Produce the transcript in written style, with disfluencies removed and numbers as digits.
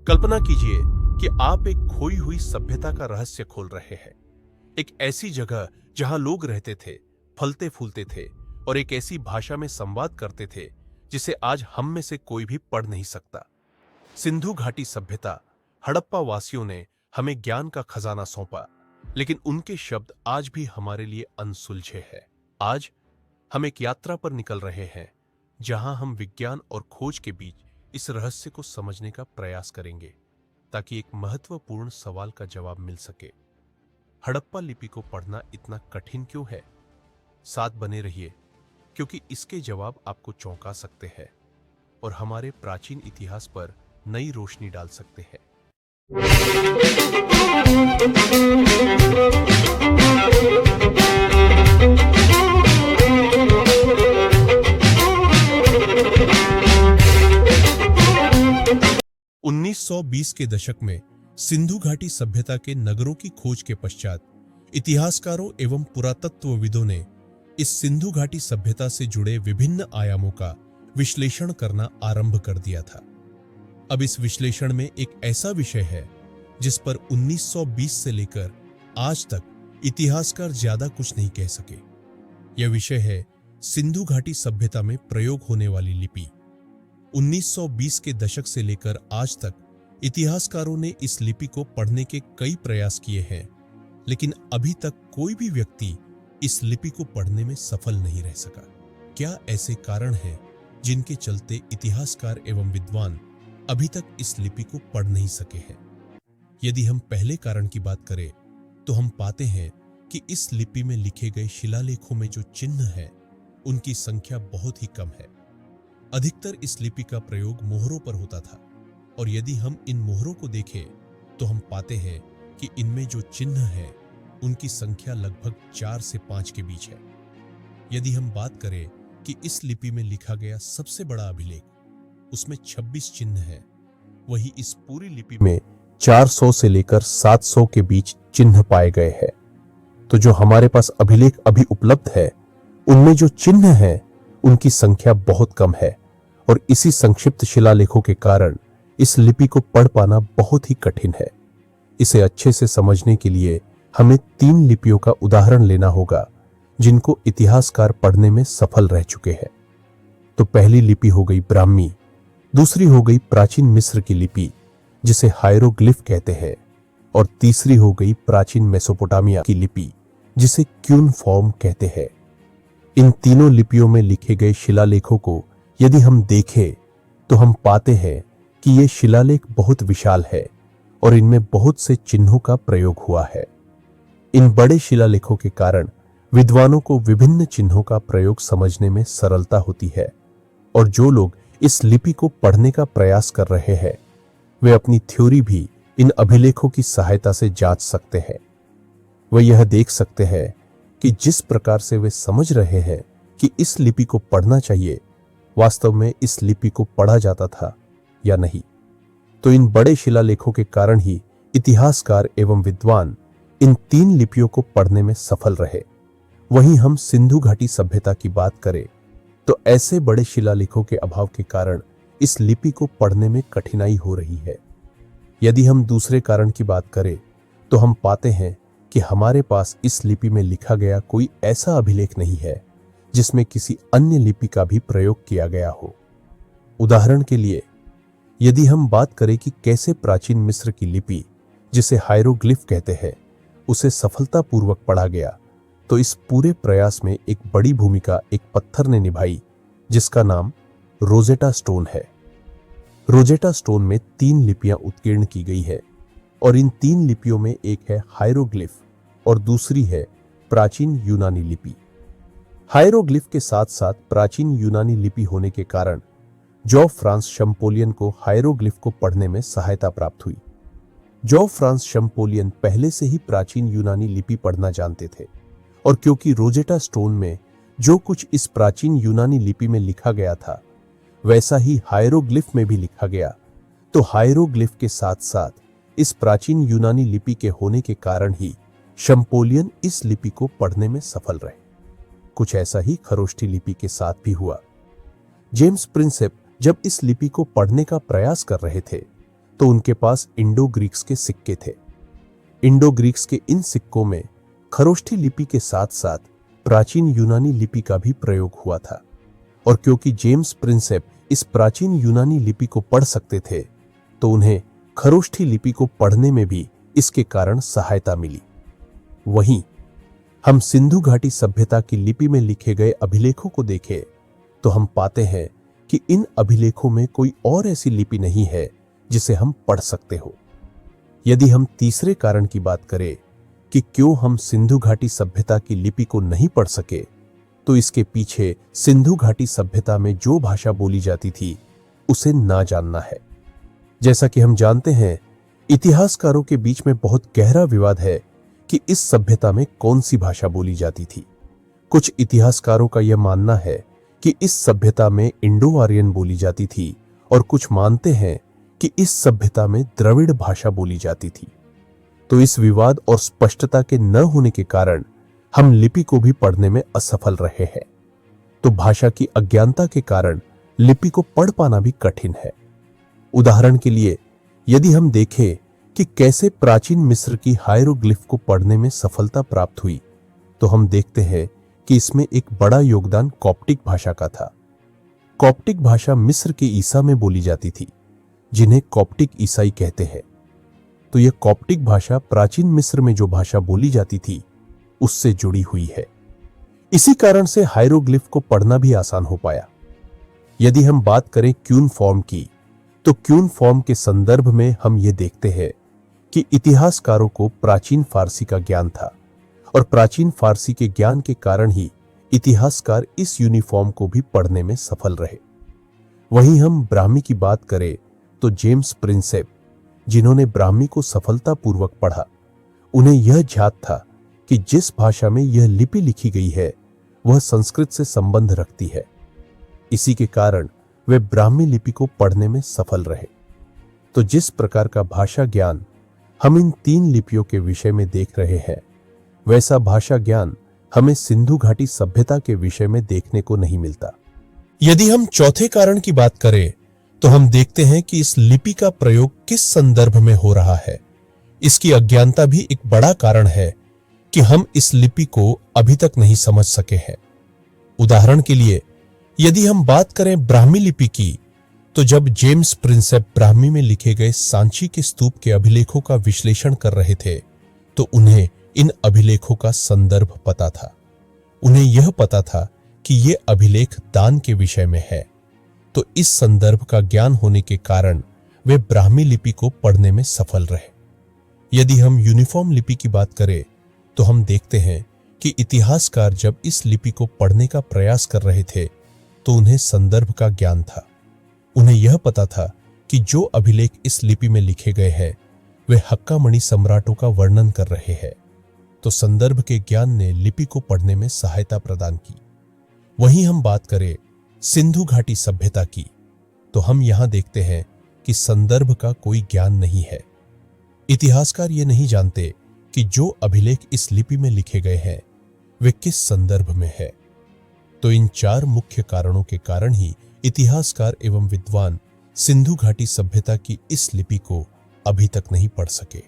कल्पना कीजिए कि आप एक खोई हुई सभ्यता का रहस्य खोल रहे हैं। एक ऐसी जगह जहां लोग रहते थे, फलते फूलते थे और एक ऐसी भाषा में संवाद करते थे जिसे आज हम में से कोई भी पढ़ नहीं सकता। सिंधु घाटी सभ्यता, हड़प्पा वासियों ने हमें ज्ञान का खजाना सौंपा, लेकिन उनके शब्द आज भी हमारे लिए अनसुलझे हैं। आज हम एक यात्रा पर निकल रहे हैं जहां हम विज्ञान और खोज के बीच इस रहस्य को समझने का प्रयास करेंगे, ताकि एक महत्वपूर्ण सवाल का जवाब मिल सके। हड़प्पा लिपि को पढ़ना इतना कठिन क्यों है? साथ बने रहिए, क्योंकि इसके जवाब आपको चौंका सकते हैं और हमारे प्राचीन इतिहास पर नई रोशनी डाल सकते हैं। 1920 के दशक में सिंधु घाटी सभ्यता के नगरों की खोज के पश्चात इतिहासकारों एवं पुरातत्वविदों ने इस सिंधु घाटी सभ्यता से जुड़े विभिन्न आयामों का विश्लेषण करना आरंभ कर दिया था। अब इस विश्लेषण में एक ऐसा विषय है जिस पर 1920 से लेकर आज तक इतिहासकार ज्यादा कुछ नहीं कह सके। यह विषय है सिंधु घाटी सभ्यता में प्रयोग होने वाली लिपि। 1920 के दशक से लेकर आज तक इतिहासकारों ने इस लिपि को पढ़ने के कई प्रयास किए हैं, लेकिन अभी तक कोई भी व्यक्ति इस लिपि को पढ़ने में सफल नहीं रह सका। क्या ऐसे कारण हैं जिनके चलते इतिहासकार एवं विद्वान अभी तक इस लिपि को पढ़ नहीं सके हैं? यदि हम पहले कारण की बात करें तो हम पाते हैं कि इस लिपि में लिखे गए शिलालेखों में जो चिन्ह हैं, उनकी संख्या बहुत ही कम है। अधिकतर इस लिपि का प्रयोग मोहरों पर होता था, और यदि हम इन मोहरों को देखें तो हम पाते हैं कि इनमें जो चिन्ह हैं, उनकी संख्या लगभग 4 से 5 के बीच है। यदि हम बात करें कि इस लिपि में लिखा गया सबसे बड़ा अभिलेख, उसमें 26 चिन्ह हैं, वही इस पूरी लिपि में 400 से लेकर 700 के बीच चिन्ह पाए गए हैं। तो जो हमारे पास अभिलेख अभी उपलब्ध है, उनमें जो चिन्ह हैं, उनकी संख्या बहुत कम है, और इसी संक्षिप्त शिलालेखों के कारण इस लिपि को पढ़ पाना बहुत ही कठिन है। इसे अच्छे से समझने के लिए हमें 3 लिपियों का उदाहरण लेना होगा जिनको इतिहासकार पढ़ने में सफल रह चुके हैं। तो पहली लिपि हो गई ब्राह्मी, दूसरी हो गई प्राचीन मिस्र की लिपि जिसे हायरोग्लिफ कहते हैं, और तीसरी हो गई प्राचीन मेसोपोटामिया की लिपि जिसे क्यूनफॉर्म कहते हैं। इन तीनों लिपियों में लिखे गए शिलालेखों को यदि हम देखें तो हम पाते हैं कि ये शिलालेख बहुत विशाल है और इनमें बहुत से चिन्हों का प्रयोग हुआ है। इन बड़े शिलालेखों के कारण विद्वानों को विभिन्न चिन्हों का प्रयोग समझने में सरलता होती है, और जो लोग इस लिपि को पढ़ने का प्रयास कर रहे हैं, वे अपनी थ्योरी भी इन अभिलेखों की सहायता से जांच सकते हैं। वे यह देख सकते हैं कि जिस प्रकार से वे समझ रहे हैं कि इस लिपि को पढ़ना चाहिए, वास्तव में इस लिपि को पढ़ा जाता था या नहीं। तो इन बड़े शिलालेखों के कारण ही इतिहासकार एवं विद्वान इन 3 लिपियों को पढ़ने में सफल रहे। वहीं हम सिंधु घाटी सभ्यता की बात करें तो ऐसे बड़े शिलालेखों के अभाव के कारण इस लिपि को पढ़ने में कठिनाई हो रही है। यदि हम दूसरे कारण की बात करें तो हम पाते हैं कि हमारे पास इस लिपि में लिखा गया कोई ऐसा अभिलेख नहीं है जिसमें किसी अन्य लिपि का भी प्रयोग किया गया हो। उदाहरण के लिए, यदि हम बात करें कि कैसे प्राचीन मिस्र की लिपि, जिसे हायरोग्लिफ कहते हैं, उसे सफलतापूर्वक पढ़ा गया, तो इस पूरे प्रयास में एक बड़ी भूमिका एक पत्थर ने निभाई जिसका नाम रोजेटा स्टोन है। रोजेटा स्टोन में 3 लिपियां उत्कीर्ण की गई है, और इन 3 लिपियों में एक है हायरोग्लिफ और दूसरी है प्राचीन यूनानी लिपि। हायरोग्लिफ के साथ साथ प्राचीन यूनानी लिपि होने के कारण जॉ फ्रांस शैम्पोलियन को हायरोग्लिफ को पढ़ने में सहायता प्राप्त हुई। जॉ फ्रांस शैम्पोलियन पहले से ही प्राचीन यूनानी लिपि पढ़ना जानते थे, और क्योंकि रोजेटा स्टोन में जो कुछ इस प्राचीन यूनानी लिपि में लिखा गया था वैसा ही हायरोग्लिफ में भी लिखा गया, तो हायरोग्लिफ के साथ साथ इस प्राचीन यूनानी लिपि के होने के कारण ही शैम्पोलियन इस लिपि को पढ़ने में सफल रहे। कुछ ऐसा ही खरोष्ठी लिपि के साथ भी हुआ। जेम्स प्रिंसेप जब इस लिपि को पढ़ने का प्रयास कर रहे थे तो उनके पास इंडो ग्रीक्स के सिक्के थे। इंडो ग्रीक्स के इन सिक्कों में खरोष्ठी लिपि के साथ साथ प्राचीन यूनानी लिपि का भी प्रयोग हुआ था, और क्योंकि जेम्स प्रिंसेप इस प्राचीन यूनानी लिपि को पढ़ सकते थे, तो उन्हें खरोष्ठी लिपि को पढ़ने में भी इसके कारण सहायता मिली। वहीं हम सिंधु घाटी सभ्यता की लिपि में लिखे गए अभिलेखों को देखें तो हम पाते हैं कि इन अभिलेखों में कोई और ऐसी लिपि नहीं है जिसे हम पढ़ सकते हो। यदि हम तीसरे कारण की बात करें कि क्यों हम सिंधु घाटी सभ्यता की लिपि को नहीं पढ़ सके, तो इसके पीछे सिंधु घाटी सभ्यता में जो भाषा बोली जाती थी उसे ना जानना है। जैसा कि हम जानते हैं, इतिहासकारों के बीच में बहुत गहरा विवाद है कि इस सभ्यता में कौन सी भाषा बोली जाती थी। कुछ इतिहासकारों का यह मानना है कि इस सभ्यता में इंडो आर्यन बोली जाती थी, और कुछ मानते हैं कि इस सभ्यता में द्रविड़ भाषा बोली जाती थी। तो इस विवाद और स्पष्टता के न होने के कारण हम लिपि को भी पढ़ने में असफल रहे हैं। तो भाषा की अज्ञानता के कारण लिपि को पढ़ पाना भी कठिन है। उदाहरण के लिए, यदि हम देखें कि कैसे प्राचीन मिस्र की हायरोग्लिफ को पढ़ने में सफलता प्राप्त हुई, तो हम देखते हैं कि इसमें एक बड़ा योगदान कॉप्टिक भाषा का था। कॉप्टिक भाषा मिस्र के ईसा में बोली जाती थी, जिन्हें कॉप्टिक ईसाई कहते हैं। तो यह कॉप्टिक भाषा प्राचीन मिस्र में जो भाषा बोली जाती थी उससे जुड़ी हुई है। इसी कारण से हायरोग्लिफ को पढ़ना भी आसान हो पाया। यदि हम बात करें क्यून फॉर्म की, तो क्यून फॉर्म के संदर्भ में हम ये देखते हैं कि इतिहासकारों को प्राचीन फारसी का ज्ञान था, और प्राचीन फारसी के ज्ञान के कारण ही इतिहासकार इस यूनिफॉर्म को भी पढ़ने में सफल रहे। वहीं हम ब्राह्मी की बात करें तो जेम्स प्रिंसेप, जिन्होंने ब्राह्मी को सफलतापूर्वक पढ़ा, उन्हें यह ज्ञात था कि जिस भाषा में यह लिपि लिखी गई है वह संस्कृत से संबंध रखती है। इसी के कारण वे ब्राह्मी लिपि को पढ़ने में सफल रहे। तो जिस प्रकार का भाषा ज्ञान हम इन 3 लिपियों के विषय में देख रहे हैं, वैसा भाषा ज्ञान हमें सिंधु घाटी सभ्यता के विषय में देखने को नहीं मिलता। यदि हम चौथे कारण की बात करें तो हम देखते हैं कि इस लिपि का प्रयोग किस संदर्भ में हो रहा है। इसकी अज्ञानता भी एक बड़ा कारण है कि हम इस लिपि को अभी तक नहीं समझ सके हैं। उदाहरण के लिए, यदि हम बात करें ब्राह्मी लिपि की, तो जब जेम्स प्रिंसेप ब्राह्मी में लिखे गए सांची के स्तूप के अभिलेखों का विश्लेषण कर रहे थे, तो उन्हें इन अभिलेखों का संदर्भ पता था। उन्हें यह पता था कि ये अभिलेख दान के विषय में है। तो इस संदर्भ का ज्ञान होने के कारण वे ब्राह्मी लिपि को पढ़ने में सफल रहे। यदि हम यूनिफॉर्म लिपि की बात करें तो हम देखते हैं कि इतिहासकार जब इस लिपि को पढ़ने का प्रयास कर रहे थे तो उन्हें संदर्भ का ज्ञान था। उन्हें यह पता था कि जो अभिलेख इस लिपि में लिखे गए हैं वे हक्कामणि सम्राटों का वर्णन कर रहे हैं। तो संदर्भ के ज्ञान ने लिपि को पढ़ने में सहायता प्रदान की। वहीं हम बात करें सिंधु घाटी सभ्यता की, तो हम यहां देखते हैं कि संदर्भ का कोई ज्ञान नहीं है। इतिहासकार ये नहीं जानते कि जो अभिलेख इस लिपि में लिखे गए हैं वे किस संदर्भ में है। तो इन 4 मुख्य कारणों के कारण ही इतिहासकार एवं विद्वान सिंधु घाटी सभ्यता की इस लिपि को अभी तक नहीं पढ़ सके।